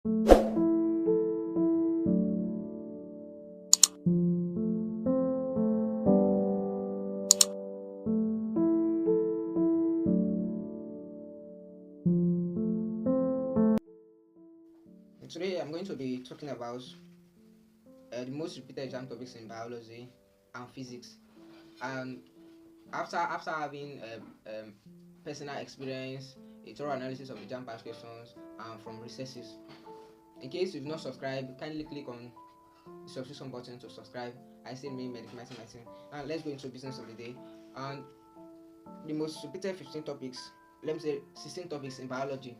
Today I'm going to be talking about the most repeated exam topics in biology and physics. And after having personal experience, a thorough analysis of the Jamb past questions and from resources. In case you've not subscribed, kindly click on the subscription button to subscribe. I still remain Medic my team. Now let's go into business of the day. And the most repeated 15 topics, let me say 16 topics in biology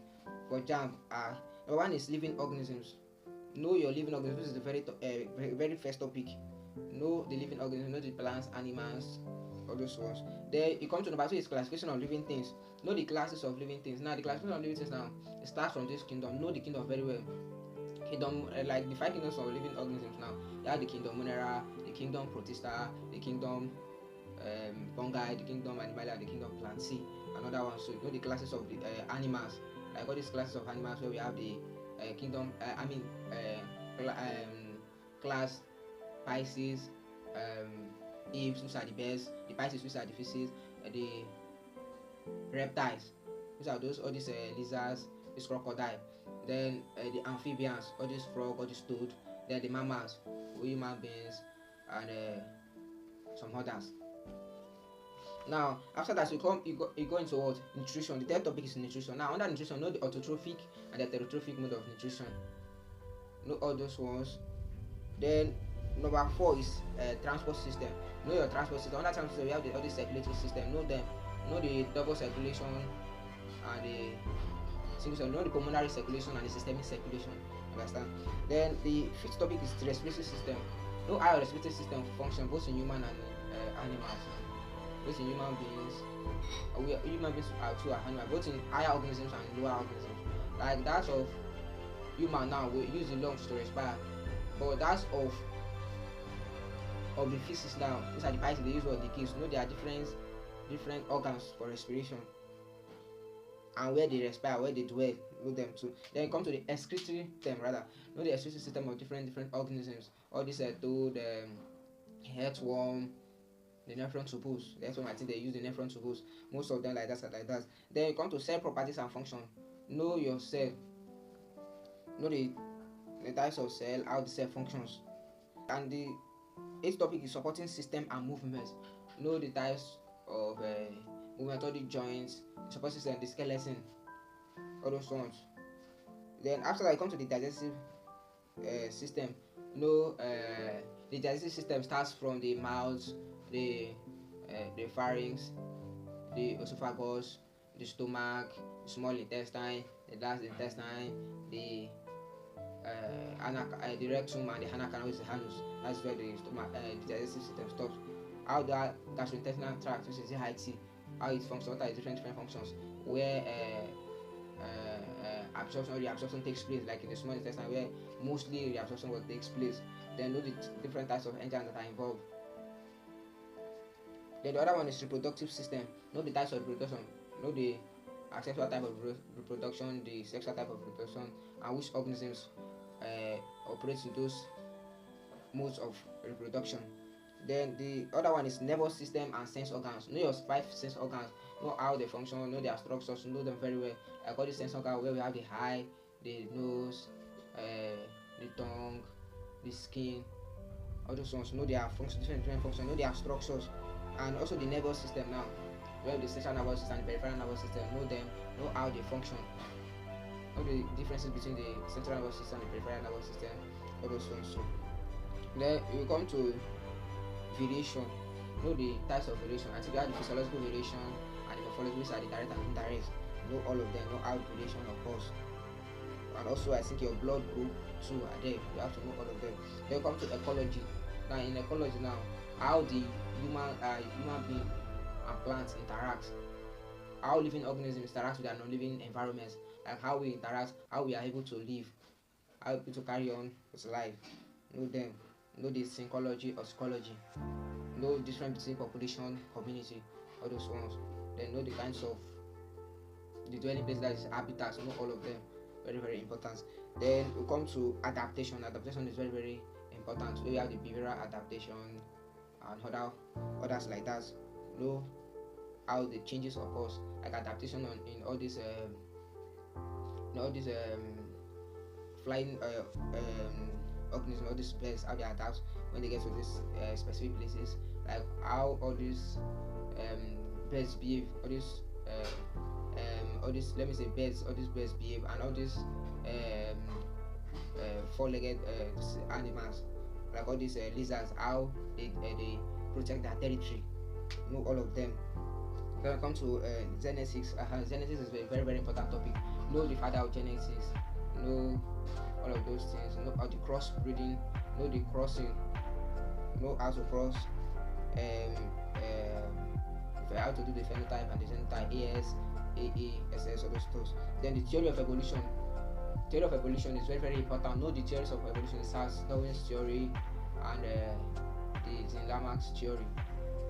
for Jamb are: number one is living organisms. Know your living organisms. This is the very first topic. Know the living organisms, know the plants, animals, all those ones. Then you come to number two is classification of living things. Know the classes of living things. Now the classification of living things now it starts from this kingdom. Know the kingdom very well. Kingdom like the five kingdoms of living organisms now. You have the kingdom Monera, the kingdom Protista, the kingdom fungi, the kingdom Animalia, the kingdom Plantae, another one. So you know the classes of the animals, like all these classes of animals where we have the kingdom, class Pisces, apes, which are the bears, the Pisces, which are the fishes, the reptiles, which are those, all these lizards, this crocodile, then the amphibians, all these frog, all these toad, then the mammals, human beings, and some others. Now, after that, you go into what? Nutrition. The third topic is nutrition. Now, under nutrition, know the autotrophic and the heterotrophic mode of nutrition. Know all those ones. Then, number four is transport system. Know your transport system. Under transport system, we have all the circulatory system. Know them. Know the double circulation and the single circulation. Know the pulmonary circulation and the systemic circulation. Understand? Then, the fifth topic is the respiratory system. Know how your respiratory system functions both in human and animals. Both in human beings, human beings are two animals, both in higher organisms and lower organisms. Like that of human now, we use the lungs to respire, but that's of the feces now. These are the parts they use what the kids. Know there are different organs for respiration, and where they respire, where they dwell. Know them too. Then you come to the excretory system rather. Know the excretory system of different organisms. All these toad, earthworm, the nephron tubes. That's what I think they use the nephron tubes. Most of them like that. Then you come to cell properties and function. Know your cell. Know the types of cell, how the cell functions. And the eighth topic is supporting system and movements. Know the types of movement, all the joints, the support system, the skeleton, all those ones. Then after that, you come to the digestive system. Know the digestive system starts from the mouth, the pharynx, the esophagus, the stomach, the small intestine, the large intestine, the rectum and the anal canal, which is the anus. That's where the stomach, the digestive system stops. How the gastrointestinal tract, which is the IT, how it functions, what are the different functions, where absorption or reabsorption takes place, like in the small intestine, where mostly reabsorption will takes place. Then know the different types of enzymes that are involved. Then the other one is reproductive system. Know the types of reproduction. Know the asexual type of reproduction, the sexual type of reproduction, and which organisms operate with those modes of reproduction. Then the other one is nervous system and sense organs. Know your five sense organs. Know how they function. Know their structures. Know them very well. Like all the sense organs where we have the eye, the nose, the tongue, the skin. All those ones. Know their functions, different functions. Know their structures. And also the nervous system now, where the central nervous system and the peripheral nervous system. Know them, know how they function, know the differences between the central nervous system and the peripheral nervous system, all those ones too. Then we come to variation. Know the types of variation. I think we have the physiological variation and the morphological, which are the direct and indirect. Know all of them, know how variation occurs. And also I think your blood group too are there. You have to know all of them. Then we come to ecology. Now in ecology now, how the human being and plants interact, how living organisms interact with their non-living environments, like how we interact, how we are able to live, how we able to carry on with life. Know them, know the psychology or psychology, know the difference between population, community, all those ones. Then know the kinds of the dwelling place, that is habitats, know all of them. Very important. Then we come to adaptation. Adaptation is very very important. We have the behavioral adaptation and others like that. Know how the changes occurs, like adaptation in all these flying organisms, all these birds, how they adapt when they get to these specific places, like how all these birds behave, all these let me say birds, all these birds behave, and all these four-legged animals, like all these lizards, how they protect their territory. Know all of them. When it comes to genetics, genetics is a very very important topic. Know the father of genetics, know all of those things, know how the crossbreeding, know the crossing, know how to cross, how to do the phenotype and the genotype, AS, AA, SS, all those stuff. Then the theory of evolution. Theory of evolution is very very important. Know the theories of evolution, such Darwin's theory and the Lamarck's theory.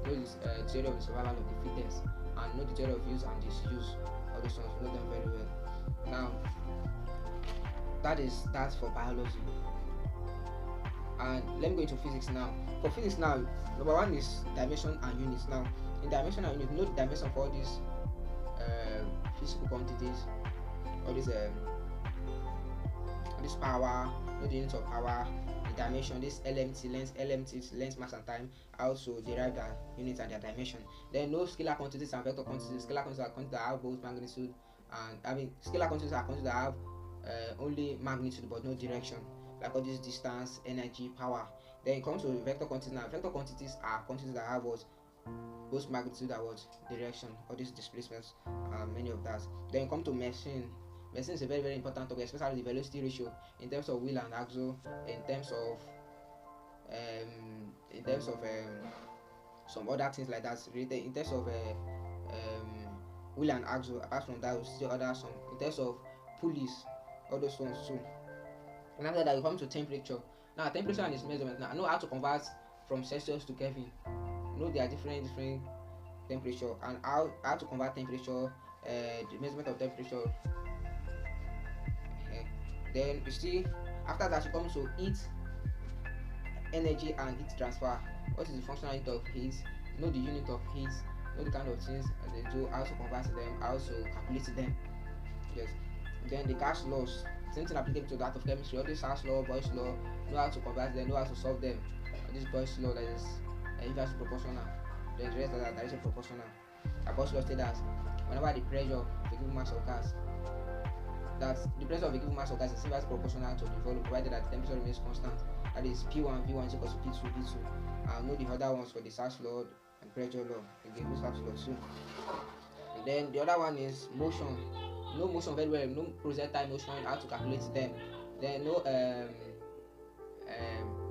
Know the theory of the survival of the fittest, and know the theory of use and disuse. All those ones, know them very well. Now, that's for biology. And let me go into physics now. For physics now, number one is dimension and units. Now, in dimension and units, know the dimension for all these physical quantities, all these this power, know the units of power, the dimension, this length, mass, and time. Also derive their units and their dimension. Then know scalar quantities and vector quantities. Scalar quantities are quantities that have both magnitude and scalar quantities are quantities that have only magnitude but no direction, like all this distance, energy, power. Then it comes to vector quantities. Now, vector quantities are quantities that have what both magnitude and what direction, all these displacements, many of that. Then it comes to machine. Machine is a very very important topic, especially the velocity ratio in terms of wheel and axle, in terms of some other things like that related in terms of wheel and axle. Apart from that, we see other some in terms of pulleys, all those ones too. And after that, we come to temperature. Now, temperature and its measurement. Now, I know how to convert from Celsius to Kelvin. Know there are different temperature, and how to convert temperature, the measurement of temperature. Then you see, after that, you come to heat, energy, and heat transfer. What is the functional unit of heat? Know the unit of heat. Know the kind of things they do, how to convert them, how to calculate them. Yes. Then the gas laws. Same thing applicable to that of chemistry. All these House law, Boyle's law, know how to convert them, know how to solve them. This Boyle's law, that is inverse proportional. There is rest that is proportional. Boyle's law states that whenever the pressure of a given mass of gas, that the pressure of a given mass of gas is inversely proportional to the volume, provided that the temperature remains constant. That is P1, V1 is equal to P2, V2. Know the other ones for the Sachs law and pressure law. Again, those Sachs law too. And then the other one is motion. Know motion very well. Know projectile motion, how to calculate them. Then know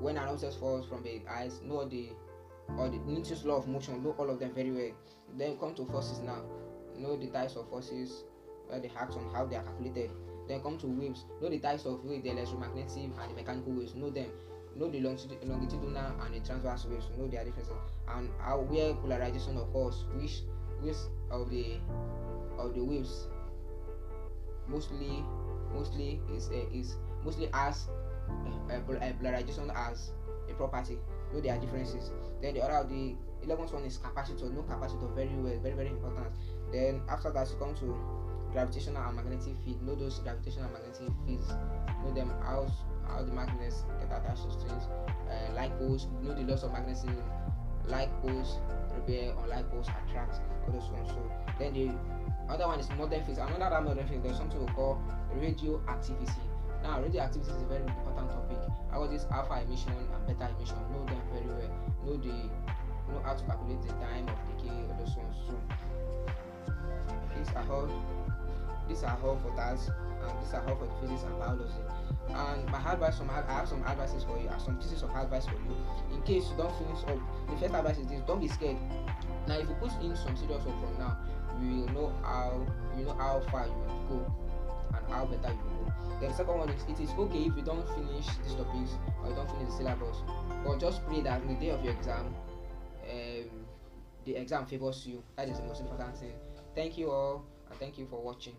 when an object falls from the ice. Know the Newton's law of motion. Know all of them very well. Then come to forces now. Know the types of forces, where they act on, how they are calculated. Then come to waves. Know the types of waves, the electromagnetic and the mechanical waves. Know them. Know the longitudinal and the transverse waves. Know their differences and how where polarization occurs. Which of the waves mostly as polarization as a property. Know their differences. Then the other, the 11th one is capacitor. Know capacitor very well, very very important. Then after that, you come to gravitational and magnetic field. Know those gravitational and magnetic fields. Know them, how the magnets get attached to things. Like poles. Know the laws of magnetism. Like poles repel, unlike poles attract. All those ones. So then the other one is modern physics. Another modern physics, there's something we call radioactivity. Now, radioactivity is a very important topic. How this alpha emission and beta emission. Know them very well. Know how to calculate the time of decay. All those ones. So these are all for that, and these are all for the physics and biology. And my advice, I have some advices for you, some pieces of advice for you. In case you don't finish up, the first advice is this: don't be scared. Now, if you put in some serious work from now, you will know how far you will go and how better you will go. Then the second one is, it is okay if you don't finish these topics or you don't finish the syllabus, but just pray that on the day of your exam, the exam favors you. That is the most important thing. Thank you all, and thank you for watching.